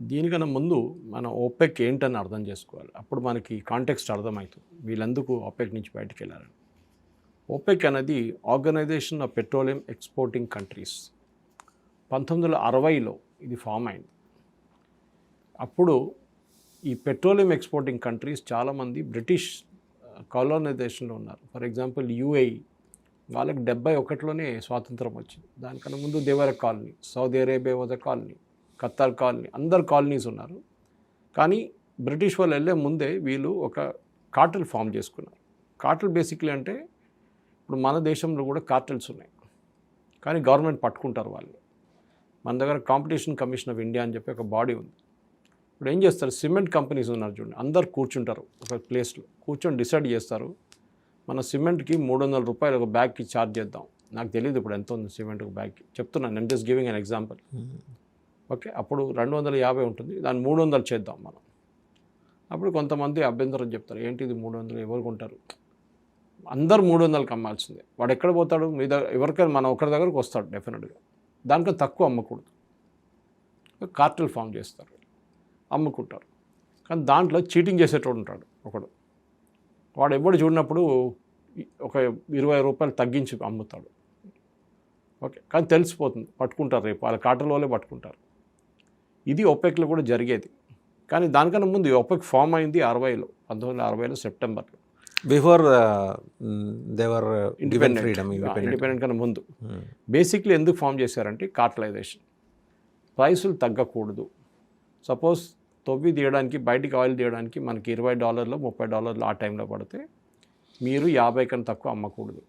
దీనికన్నా ముందు మనం ఓపెక్ ఏంటని అర్థం చేసుకోవాలి. అప్పుడు మనకి కాంటెక్స్ట్ అర్థమవుతుంది వీళ్ళెందుకు ఓపెక్ నుంచి బయటికి వెళ్ళారని. ఓపెక్ అనేది organisation of petroleum exporting countries. 1960లో ఇది ఫామ్ అయింది. అప్పుడు ఈ పెట్రోలియం ఎక్స్పోర్టింగ్ కంట్రీస్ చాలామంది బ్రిటిష్ కాలనైజేషన్లో ఉన్నారు. ఫర్ ఎగ్జాంపుల్ యూఏఈ, వాళ్ళకి 71లోనే స్వాతంత్రం వచ్చింది. దానికన్నా ముందు దేవర colony, Saudi Arabia was a colony, Qatar colony, అందరు కాలనీస్ ఉన్నారు. కానీ బ్రిటిష్ వాళ్ళు వెళ్ళే ముందే వీళ్ళు ఒక కార్టెల్ ఫామ్ చేసుకున్నారు. కార్టెల్ బేసిక్లీ అంటే ఇప్పుడు మన దేశంలో కూడా కార్టెల్స్ ఉన్నాయి, కానీ గవర్నమెంట్ పట్టుకుంటారు వాళ్ళు. మన దగ్గర కాంపిటీషన్ కమిషన్ ఆఫ్ ఇండియా అని చెప్పి ఒక బాడీ ఉంది. ఇప్పుడు ఏం చేస్తారు, సిమెంట్ కంపెనీస్ ఉన్నారు చూడండి, అందరు కూర్చుంటారు ఒక ప్లేస్లో, కూర్చొని డిసైడ్ చేస్తారు మన సిమెంట్కి 300 రూపాయలు ఒక బ్యాగ్కి ఛార్జ్ చేద్దాం. నాకు తెలియదు ఇప్పుడు ఎంత ఉంది సిమెంట్ ఒక బ్యాగ్కి, చెప్తున్నాను, నేను just giving an example. Okay, అప్పుడు 250 ఉంటుంది, దాన్ని 300 చేద్దాం మనం. అప్పుడు కొంతమంది అభ్యంతరం చెప్తారు, ఏంటి ఇది 300 ఎవరు కొంటారు, అందరు 300కి అమ్మాల్సిందే. వాడు ఎక్కడ పోతాడు, మీ దగ్గర ఎవరికైనా మన ఒకరి దగ్గరకు వస్తాడు డెఫినెట్గా. దానికన్నా తక్కువ అమ్మకూడదు. కార్టెల్ ఫామ్ చేస్తారు, అమ్ముకుంటారు. కానీ దాంట్లో చీటింగ్ చేసేటోడు ఉంటాడు ఒకడు. వాడు ఎప్పుడు చూడినప్పుడు ఒక 20 రూపాయలు తగ్గించి అమ్ముతాడు. ఓకే, కానీ తెలిసిపోతుంది, పట్టుకుంటారు, రేపు వాళ్ళ కార్టెల్ వాళ్ళే పట్టుకుంటారు. ఇది ఒపెక్లో కూడా జరిగేది. కానీ దానికన్నా ముందు ఒపెక్ ఫామ్ అయింది 1960లో సెప్టెంబర్లో, బిఫోర్ దేవర్ ఇండిపెండెంట్ కన్నా ముందు. బేసిక్లీ ఎందుకు ఫామ్ చేశారంటే కార్టలైజేషన్, ప్రైసులు తగ్గకూడదు. సపోజ్ తవ్వి తీయడానికి, బయటికి ఆయిల్ తీయడానికి మనకి $20 $30 ఆ టైంలో పడితే మీరు 50 కన్నా తక్కువ అమ్మకూడదు.